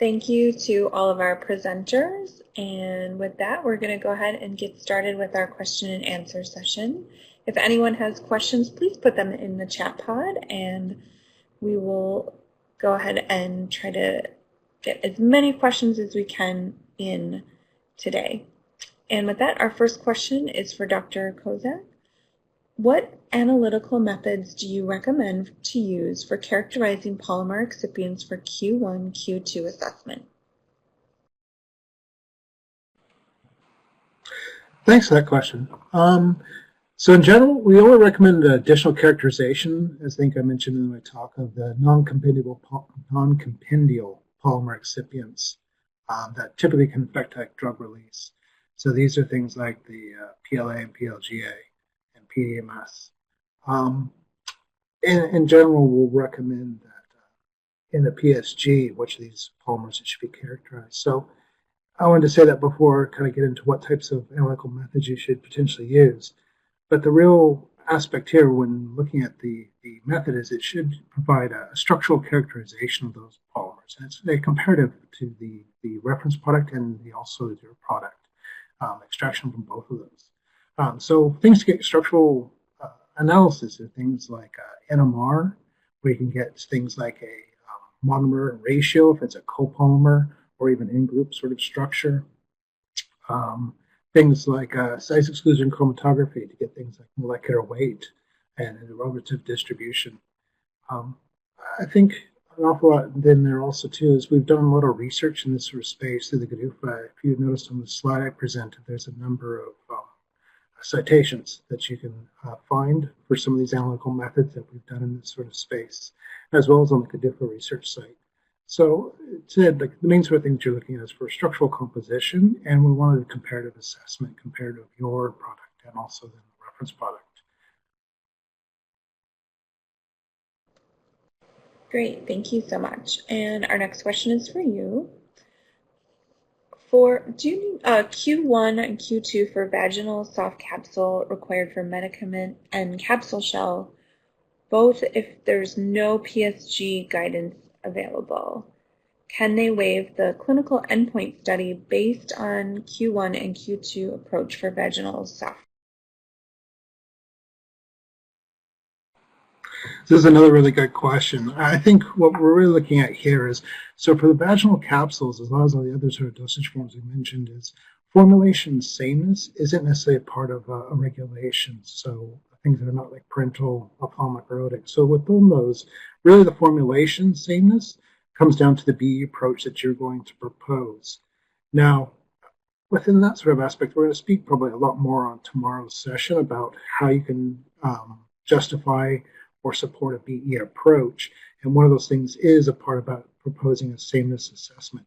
Thank you to all of our presenters. And with that, we're going to go ahead and get started with our question and answer session. If anyone has questions, please put them in the chat pod, and we will go ahead and try to get as many questions as we can in today. And with that, our first question is for Dr. Kozak. What analytical methods do you recommend to use for characterizing polymer excipients for Q1, Q2 assessment? Thanks for that question. So in general, we only recommend additional characterization, as I think I mentioned in my talk, of the non-compendial polymer excipients that typically can affect drug release. So these are things like the PLA and PLGA and PDMS. In general, we'll recommend that in the PSG, which of these polymers it should be characterized. So I wanted to say that before kind of get into what types of analytical methods you should potentially use. But the real aspect here when looking at the method is it should provide a structural characterization of those polymers. And it's a comparative to the reference product and also your product, extraction from both of those. So things to get structural analysis are things like NMR, where you can get things like a monomer ratio if it's a copolymer, or even in-group sort of structure. Things like size exclusion chromatography to get things like molecular weight and relative distribution. I think an awful lot then there also too is we've done a lot of research in this sort of space through the GDUFA. If you noticed on the slide I presented, there's a number of citations that you can find for some of these analytical methods that we've done in this sort of space, as well as on the GDUFA research site. So it said like the main sort of things you're looking at is for structural composition, and we wanted a comparative assessment compared to your product and also the reference product. Great, thank you so much. And our next question is for you. For Q1 and Q2 for vaginal soft capsule required for medicament and capsule shell, both if there's no PSG guidance available, can they waive the clinical endpoint study based on Q1 and Q2 approach for vaginal soft? This is another really good question. I think what we're really looking at here is, so for the vaginal capsules, as well as all the other sort of dosage forms we mentioned, is formulation sameness isn't necessarily a part of a regulation. So things that are not like parental ophthalmic erotic. So within those, really the formulation sameness comes down to the BE approach that you're going to propose. Now, within that sort of aspect, we're going to speak probably a lot more on tomorrow's session about how you can justify or support a BE approach. And one of those things is a part about proposing a sameness assessment.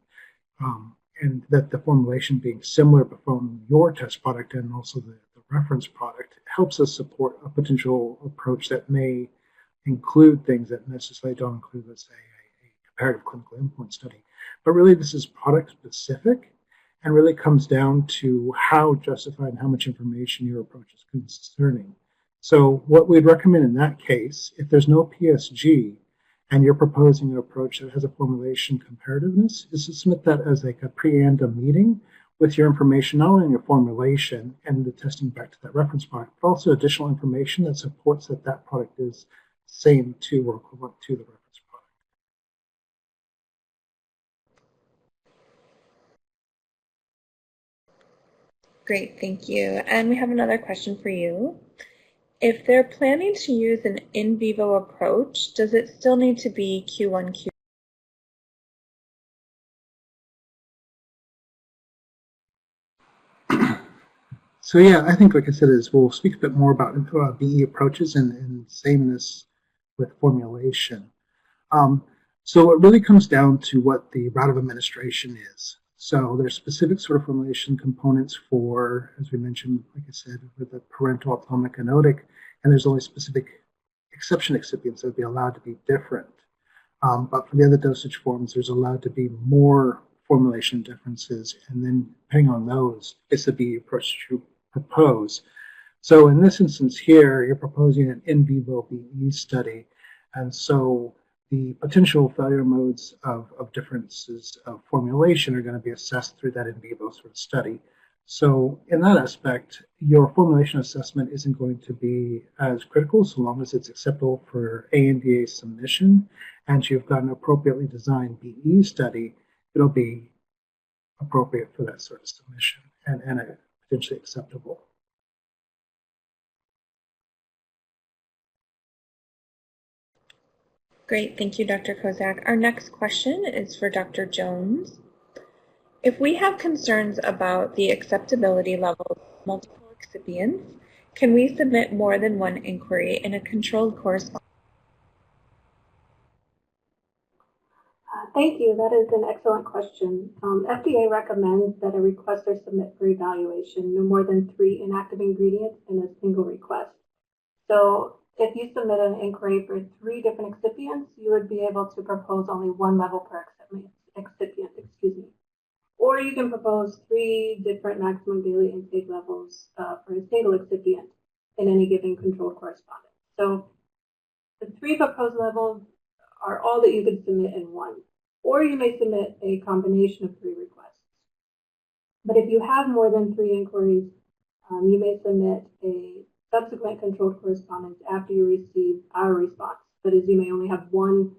And that the formulation being similar from your test product and also the reference product helps us support a potential approach that may include things that necessarily don't include, let's say, a comparative clinical endpoint study. But really this is product specific and really comes down to how justified and how much information your approach is concerning. So what we'd recommend in that case, if there's no PSG and you're proposing an approach that has a formulation comparativeness, is to submit that as like a pre-ANDA meeting with your information, not only in your formulation and the testing back to that reference product, but also additional information that supports that that product is same to or equivalent to the reference product. Great, thank you. And we have another question for you. If they're planning to use an in vivo approach, does it still need to be Q1, Q2? So yeah, I think, like I said, is we'll speak a bit more about BE approaches and sameness with formulation. So it really comes down to what the route of administration is. So there's specific sort of formulation components for, as we mentioned, like I said, with the parental ophthalmic anotic, and there's only specific exception excipients that would be allowed to be different. But for the other dosage forms, there's allowed to be more formulation differences, and then depending on those, it's the BE approach you propose. So in this instance here, you're proposing an in vivo BE study, and so the potential failure modes of differences of formulation are going to be assessed through that in vivo sort of study. So in that aspect, your formulation assessment isn't going to be as critical so long as it's acceptable for ANDA submission and you've got an appropriately designed BE study. It'll be appropriate for that sort of submission and potentially acceptable. Great, thank you, Dr. Kozak. Our next question is for Dr. Jones. If we have concerns about the acceptability level of multiple excipients, can we submit more than one inquiry in a controlled correspondence? Thank you. That is an excellent question. FDA recommends that a requester submit for evaluation no more than 3 inactive ingredients in a single request. So if you submit an inquiry for 3 different excipients, you would be able to propose only 1 level per excipient, Or you can propose 3 different maximum daily intake levels for a single excipient in any given controlled correspondence. So the 3 proposed levels are all that you could submit in one. Or you may submit a combination of 3 requests. But if you have more than 3 inquiries, you may submit a subsequent controlled correspondence after you receive our response. That is, you may only have 1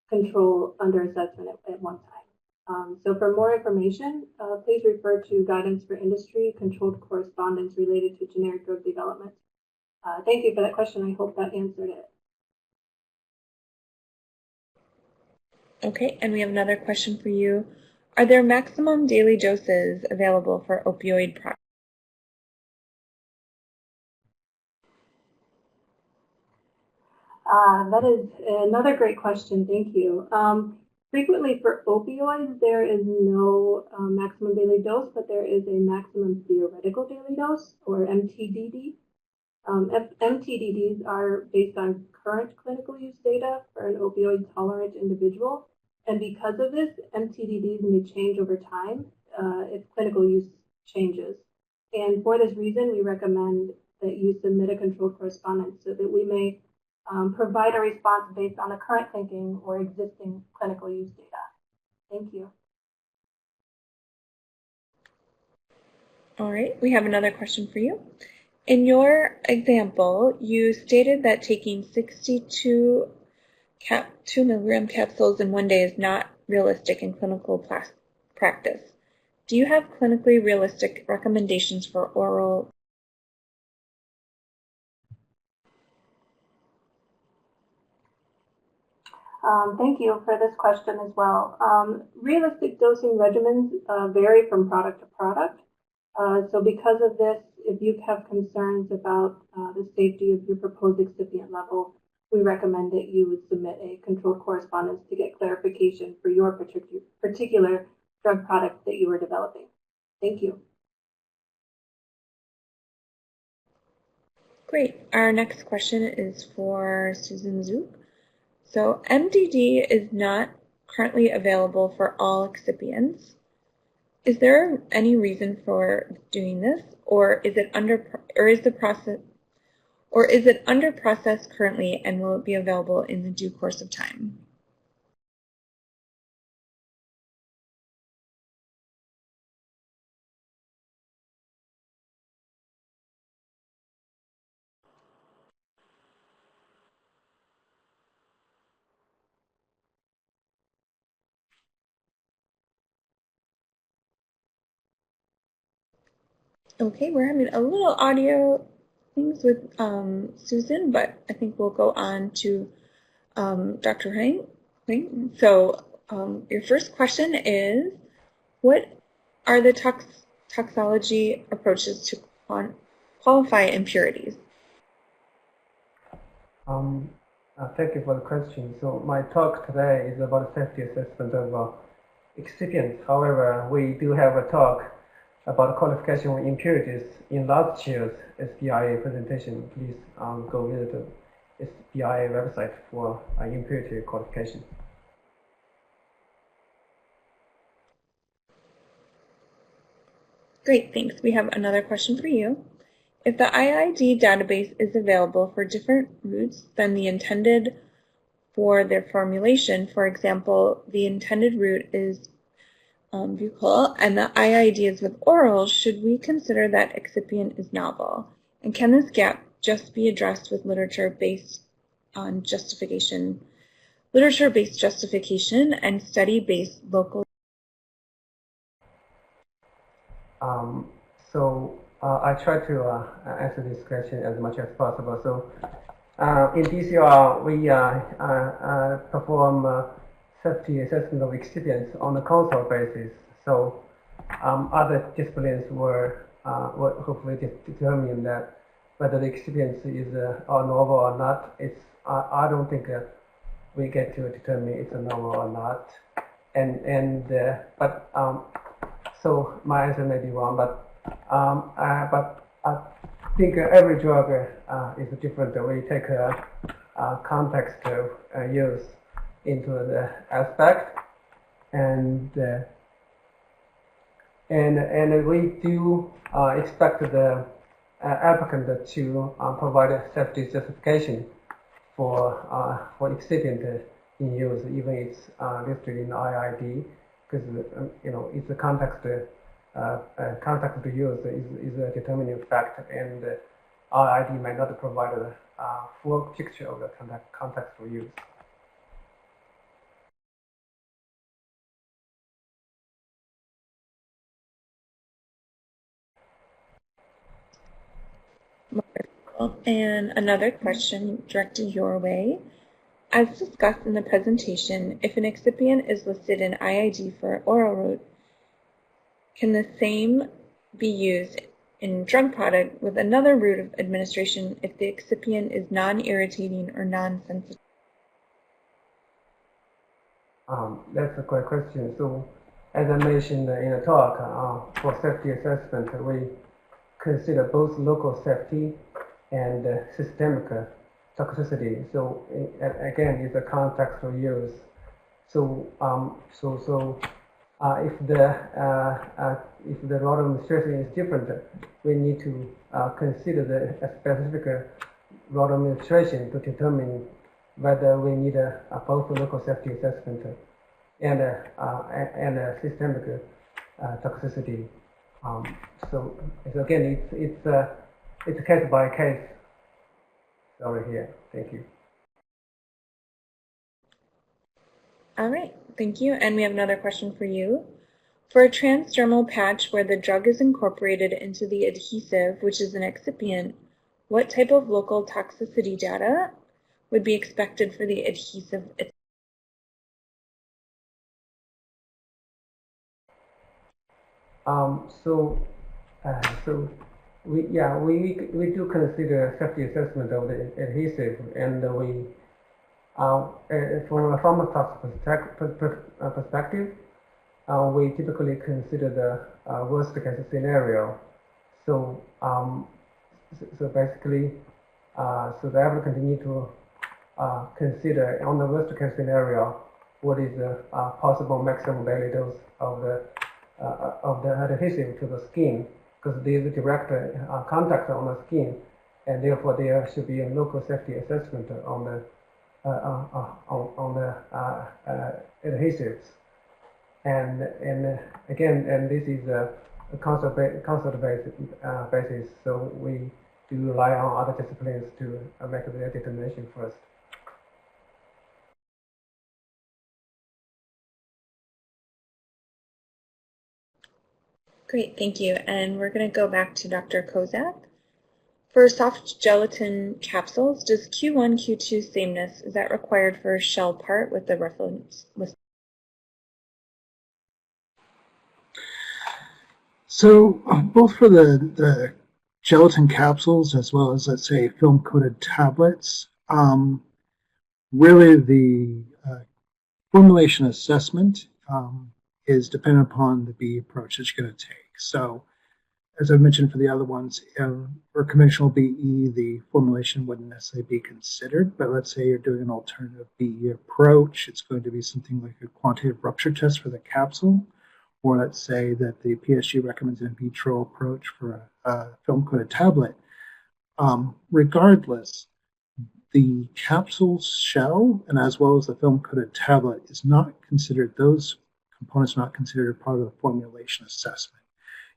control under assessment at one time. So for more information, please refer to Guidance for Industry Controlled Correspondence related to generic drug development. Thank you for that question. I hope that answered it. Okay, and we have another question for you. Are there maximum daily doses available for opioid products? That is another great question. Thank you. Frequently for opioids, there is no maximum daily dose, but there is a maximum theoretical daily dose, or MTDD. MTDDs are based on current clinical use data for an opioid-tolerant individual. And because of this, MTDDs may change over time if clinical use changes. And for this reason, we recommend that you submit a controlled correspondence so that we may provide a response based on the current thinking or existing clinical use data. Thank you. All right, we have another question for you. In your example, you stated that taking 62 2 milligram capsules in one day is not realistic in clinical practice. Do you have clinically realistic recommendations for oral? Thank you for this question as well. Realistic dosing regimens vary from product to product. So because of this, if you have concerns about the safety of your proposed excipient level, we recommend that you would submit a controlled correspondence to get clarification for your particular drug product that you are developing. Thank you. Great. Our next question is for Susan Zook. So MDD is not currently available for all excipients. Is there any reason for doing this, or is it under process currently, and will it be available in the due course of time? Okay, we're having a little audio things with Susan, but I think we'll go on to Dr. Huang. So your first question is, what are the toxology approaches to qualify impurities? Thank you for the question. So my talk today is about safety assessment of excipients. However, we do have a talk about qualification of impurities in last year's SBIA presentation. Please go visit the SBIA website for impurity qualification. Great, thanks. We have another question for you. If the IID database is available for different routes than the intended for their formulation. For example, the intended route is buccal and the IID is with oral. Should we consider that excipient is novel? And can this gap just be addressed with literature-based justification and study-based local? I try to answer this question as much as possible. So in DCR, we perform safety assessment of excipients on a console basis. So other disciplines will hopefully determine that whether the excipient is novel or not. I don't think we get to determine it's a novel or not. So my answer may be wrong, but I think every drug is different. We take context use into the aspect, and we do expect the applicant to provide a safety justification for excipient in use, even it's listed in IID, because it's a context use is a determining factor, and IID may not provide a full picture of the context for use. Wonderful. And another question directed your way. As discussed in the presentation, if an excipient is listed in IID for oral route, can the same be used in drug product with another route of administration if the excipient is non-irritating or non-sensitive? That's a great question. So, as I mentioned in the talk, for safety assessment, we consider both local safety and systemic toxicity. So, again, it's a context for use. So, if the route of administration is different, we need to consider the specific route of administration to determine whether we need both local safety assessment and a systemic toxicity. So again, it's a case by case. Sorry here. Thank you. All right, thank you. And we have another question for you. For a transdermal patch where the drug is incorporated into the adhesive, which is an excipient, what type of local toxicity data would be expected for the adhesive? We do consider safety assessment of the adhesive, and we from a pharmacotox perspective, we typically consider the worst case scenario. So basically, so the applicant need to consider on the worst case scenario what is the possible maximum daily dose of the adhesive to the skin, because there is a direct contact on the skin, and therefore there should be a local safety assessment on the adhesives, and this is a concept basis. So we do rely on other disciplines to make the determination first. Great, thank you. And we're going to go back to Dr. Kozak. For soft gelatin capsules, does Q1, Q2 sameness, is that required for a shell part with the reference list? So both for the gelatin capsules as well as, let's say, film-coated tablets, really the formulation assessment is dependent upon the BE approach that you're going to take. So as I mentioned for the other ones, for conventional BE, the formulation wouldn't necessarily be considered, but let's say you're doing an alternative BE approach, it's going to be something like a quantitative rupture test for the capsule, or let's say that the PSG recommends an in vitro approach for a film-coated tablet. Regardless, the capsule shell, and as well as the film-coated tablet, is not considered, those components are not considered part of the formulation assessment.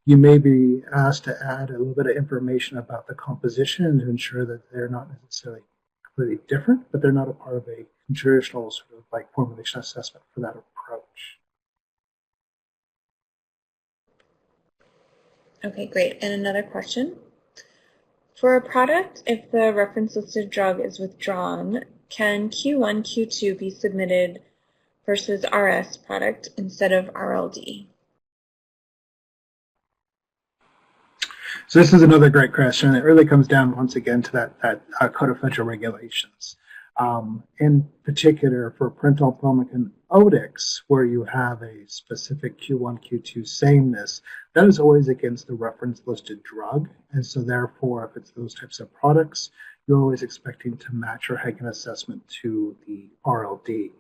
You may be asked to add a little bit of information about the composition to ensure that they're not necessarily completely different, but they're not a part of a traditional sort of like formulation assessment for that approach. Okay, great. And another question. For a product, if the reference listed drug is withdrawn, can Q1, Q2 be submitted versus RS product instead of RLD? So this is another great question. It really comes down once again to that Code of Federal Regulations. In particular, for parental ophthalmic and otics, where you have a specific Q1, Q2 sameness, that is always against the reference listed drug. And so therefore, if it's those types of products, you're always expecting to match your Hagen assessment to the RLD.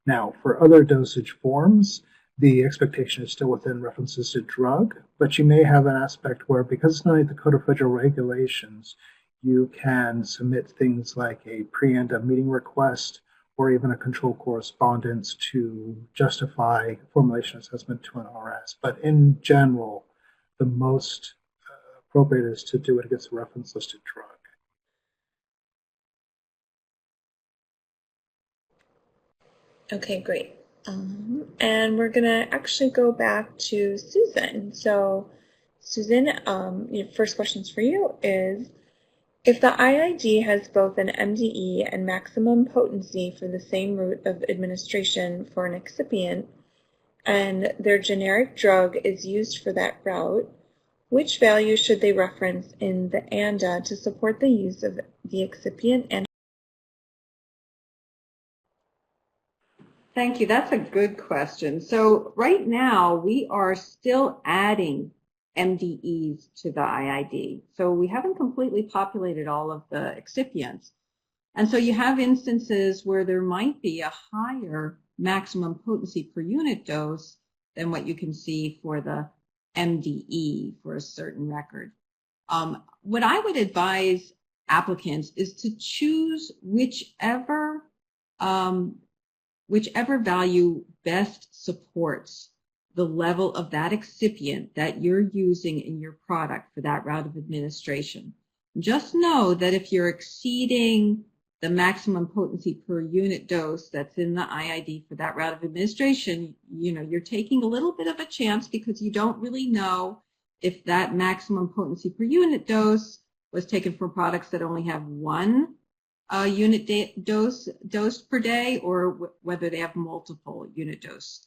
Now, for other dosage forms, the expectation is still within reference listed drug, but you may have an aspect where, because it's not in the Code of Federal Regulations, you can submit things like a pre-ANDA meeting request or even a control correspondence to justify formulation assessment to an RS. But in general, the most appropriate is to do it against a reference listed drug. Okay, great. And we're going to actually go back to Susan. So, Susan, your first questions for you is, if the IID has both an MDE and maximum potency for the same route of administration for an excipient, and their generic drug is used for that route, which value should they reference in the ANDA to support the use of the excipient? And Thank you. That's a good question. So right now, we are still adding MDEs to the IID. So we haven't completely populated all of the excipients. And so you have instances where there might be a higher maximum potency per unit dose than what you can see for the MDE for a certain record. What I would advise applicants is to choose whichever value best supports the level of that excipient that you're using in your product for that route of administration. Just know that if you're exceeding the maximum potency per unit dose that's in the IID for that route of administration, you're taking a little bit of a chance because you don't really know if that maximum potency per unit dose was taken for products that only have one unit dose per day, or whether they have multiple unit dose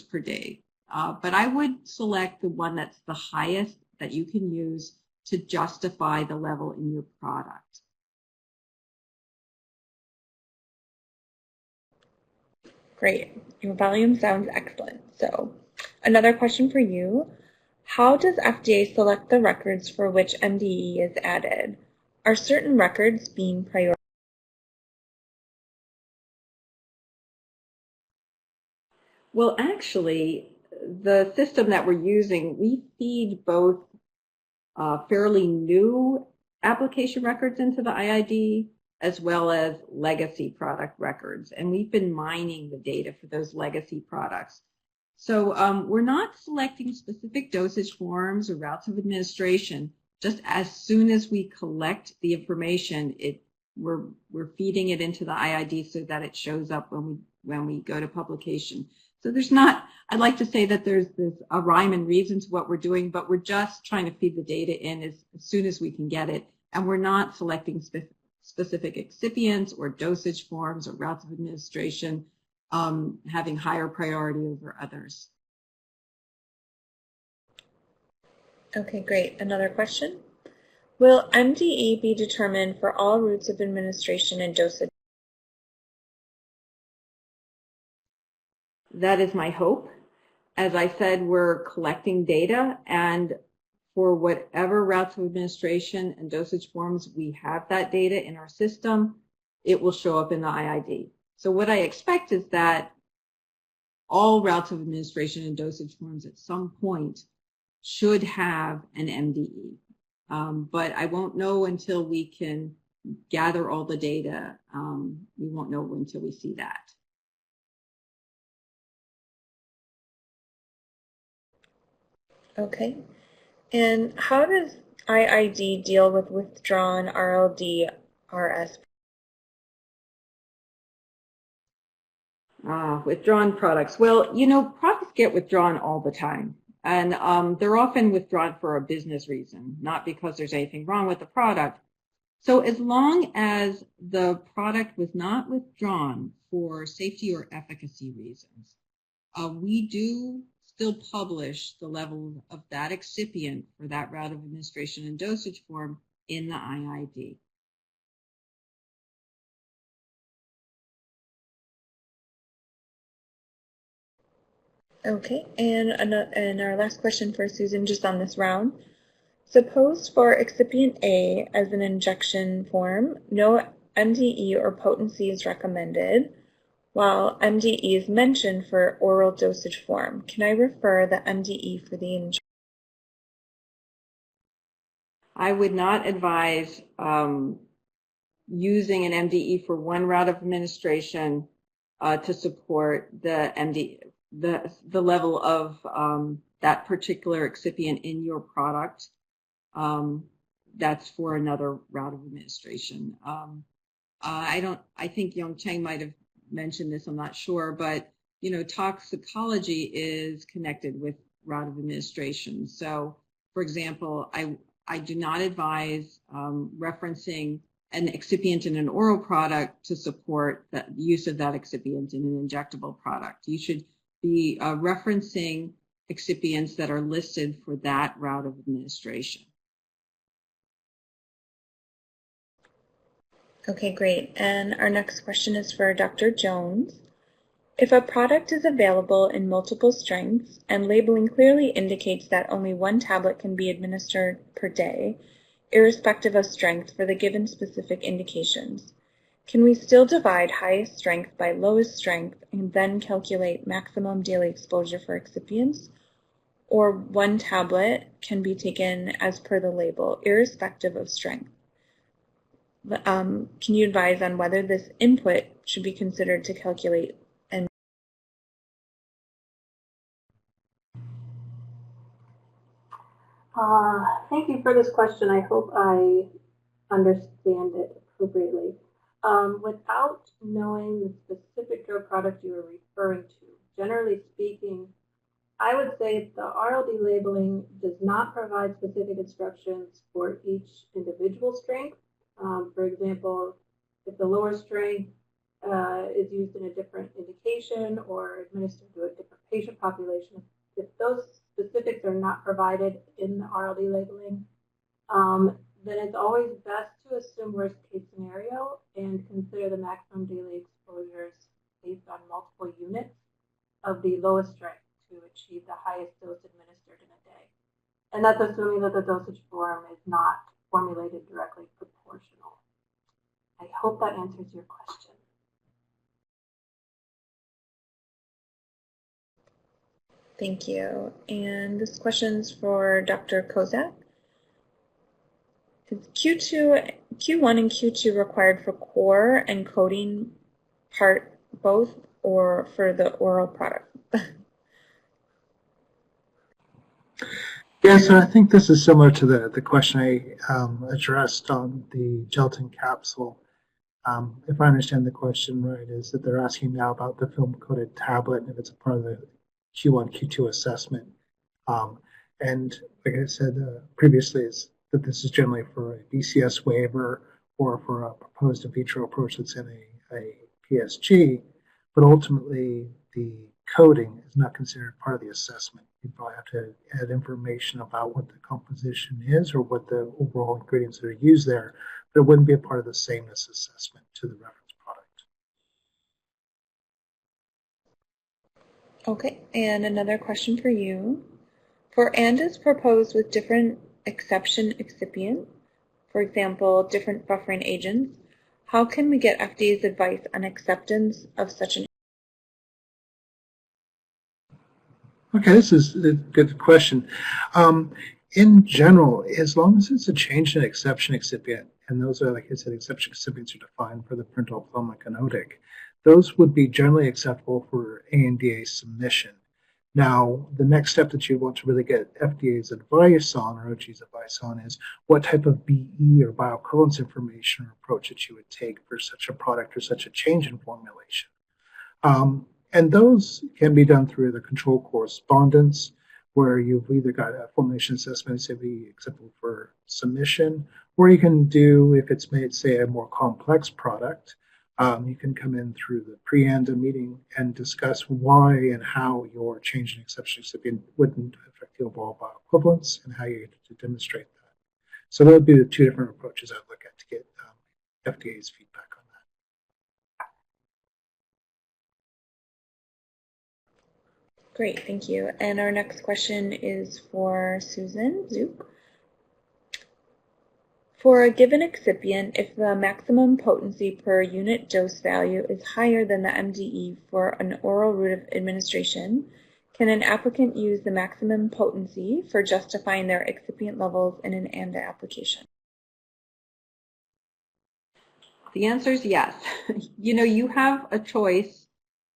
per day. But I would select the one that's the highest that you can use to justify the level in your product. Great. Your volume sounds excellent. So, another question for you. How does FDA select the records for which MDE is added? Are certain records being prioritized? Well, actually, the system that we're using, we feed both fairly new application records into the IID as well as legacy product records. And we've been mining the data for those legacy products. So we're not selecting specific dosage forms or routes of administration. Just as soon as we collect the information, we're feeding it into the IID so that it shows up when we go to publication. So there's not, I'd like to say that there's a rhyme and reason to what we're doing, but we're just trying to feed the data in as soon as we can get it. And we're not selecting specific excipients or dosage forms or routes of administration having higher priority over others. Okay, great. Another question. Will MDE be determined for all routes of administration and dosage? That is my hope. As I said, we're collecting data, and for whatever routes of administration and dosage forms we have that data in our system, it will show up in the IID. So what I expect is that all routes of administration and dosage forms at some point should have an MDE. But I won't know until we can gather all the data. We won't know until we see that. Okay. And how does IID deal with withdrawn RLD RS? Withdrawn products. Well, you know, products get withdrawn all the time. And they're often withdrawn for a business reason, not because there's anything wrong with the product. So as long as the product was not withdrawn for safety or efficacy reasons, we do still publish the level of that excipient for that route of administration and dosage form in the IID. Okay, and our last question for Susan, just on this round. Suppose for excipient A as an injection form, no MDE or potency is recommended, while MDE is mentioned for oral dosage form. Can I refer the MDE for the injection? I would not advise using an MDE for one route of administration to support the the level of that particular excipient in your product. That's for another route of administration. I think Yongcheng might have mentioned this, I'm not sure, but you know, toxicology is connected with route of administration. So, for example, I do not advise referencing an excipient in an oral product to support the use of that excipient in an injectable product. You should be referencing excipients that are listed for that route of administration. Okay, great. And our next question is for Dr. Jones. If a product is available in multiple strengths and labeling clearly indicates that only one tablet can be administered per day, irrespective of strength for the given specific indications, can we still divide highest strength by lowest strength and then calculate maximum daily exposure for excipients? Or one tablet can be taken as per the label, irrespective of strength? Can you advise on whether this input should be considered to calculate? Thank you for this question. I hope I understand it appropriately. Without knowing the specific drug product you are referring to, generally speaking, I would say the RLD labeling does not provide specific instructions for each individual strength. For example, if the lower strength is used in a different indication or administered to a different patient population, if those specifics are not provided in the RLD labeling, then it's always best to assume worst case scenario and consider the maximum daily exposures based on multiple units of the lowest strength to achieve the highest dose administered in a day. And that's assuming that the dosage form is not formulated directly proportional. I hope that answers your question. Thank you. And this question's for Dr. Kozak. Is Q1 and Q2 required for core and coating part both, or for the oral product? Yeah, so I think this is similar to the question I addressed on the gelatin capsule. If I understand the question right, is that they're asking now about the film-coated tablet and if it's a part of the Q1, Q2 assessment. And like I said previously, is that this is generally for a BCS waiver or for a proposed in vitro approach that's in a PSG, but ultimately the coding is not considered part of the assessment. You probably have to add information about what the composition is or what the overall ingredients that are used there, but it wouldn't be a part of the sameness assessment to the reference product. Okay, and another question for you. For ANDAs proposed with different exception excipient, for example, different buffering agents, how can we get FDA's advice on acceptance of such an? Okay, this is a good question. In general, as long as it's a change in exception excipient and those are, like I said, exception excipients are defined for the print ophthalmic anodic. Those would be generally acceptable for ANDA submission. Now, the next step that you want to really get FDA's advice on, or OG's advice on, is what type of BE or bioequivalence information or approach that you would take for such a product or such a change in formulation. And those can be done through the control correspondence, where you've either got a formulation assessment say be acceptable for submission, or you can do, if it's made, say, a more complex product, you can come in through the pre-ANDA meeting and discuss why and how your change in exception excipient wouldn't affect the overall bioequivalence and how you get to demonstrate that. So that would be the two different approaches I'd look at to get FDA's feedback on that. Great, thank you. And our next question is for Susan Zook. For a given excipient, if the maximum potency per unit dose value is higher than the MDE for an oral route of administration, can an applicant use the maximum potency for justifying their excipient levels in an ANDA application? The answer is yes. You have a choice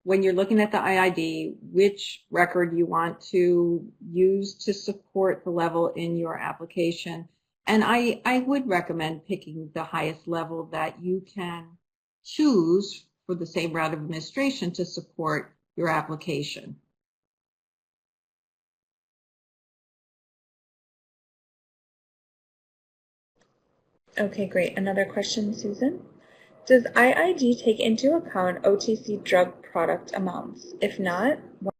when you're looking at the IID which record you want to use to support the level in your application. And I would recommend picking the highest level that you can choose for the same route of administration to support your application. Okay, great. Another question, Susan. Does IID take into account OTC drug product amounts? If not, why?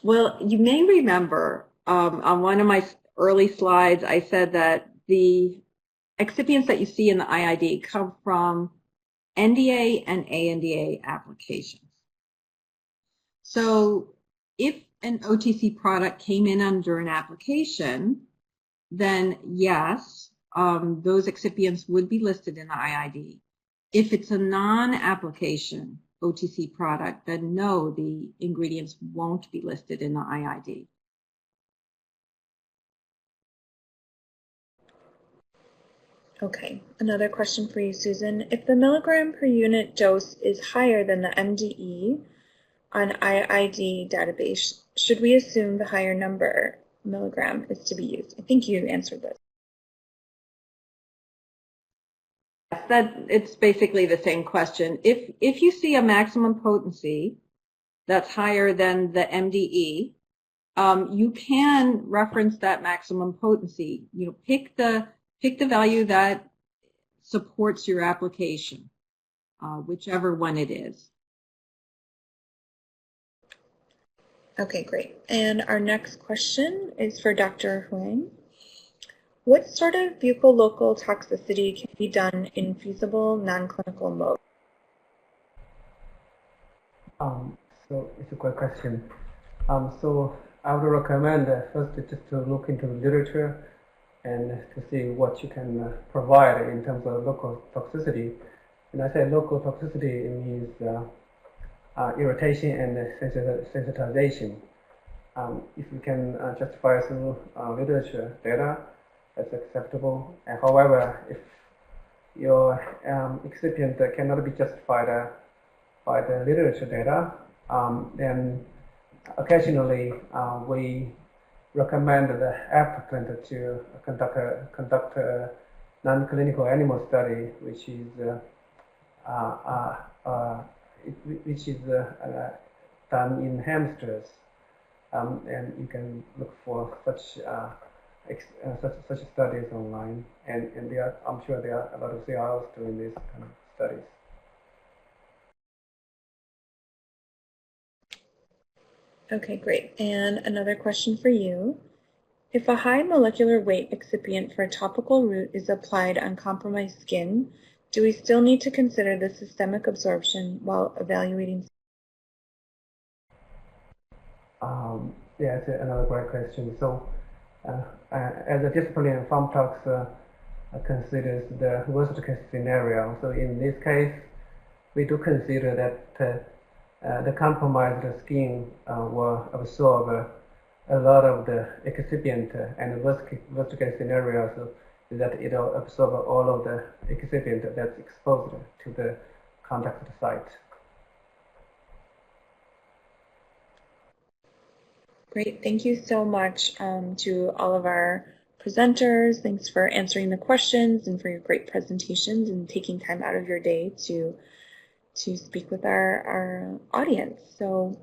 Well, you may remember on one of my early slides, I said that the excipients that you see in the IID come from NDA and ANDA applications. So if an OTC product came in under an application, then yes, those excipients would be listed in the IID. If it's a non-application OTC product, then no, the ingredients won't be listed in the IID. Okay, another question for you, Susan. If the milligram per unit dose is higher than the MDE on IID database, should we assume the higher number milligram is to be used? I think you answered this. It's basically the same question. If you see a maximum potency that's higher than the MDE, you can reference that maximum potency. Pick the value that supports your application, whichever one it is. Okay, great. And our next question is for Dr. Huang. What sort of buccal-local toxicity can be done in feasible non-clinical mode? So it's a great question. So I would recommend first just to look into the literature and to see what you can provide in terms of local toxicity. When I say local toxicity, it means irritation and sensitization. If you can justify through literature data, that's acceptable. And however, if your excipient cannot be justified by the literature data, then occasionally we recommend the applicant to conduct a non-clinical animal study, which is done in hamsters, and you can look for such studies online, and I'm sure there are a lot of CROs doing these kind of studies. Okay, great. And another question for you. If a high molecular weight excipient for a topical route is applied on compromised skin, do we still need to consider the systemic absorption while evaluating? Yeah, it's another great question. So, as a discipline, PharmTox considers the worst case scenario. So in this case, we do consider that the compromised skin will absorb a lot of the excipient and worst case scenarios is that it will absorb all of the excipient that's exposed to the contact site. Great. Thank you so much to all of our presenters. Thanks for answering the questions and for your great presentations and taking time out of your day to speak with our audience. So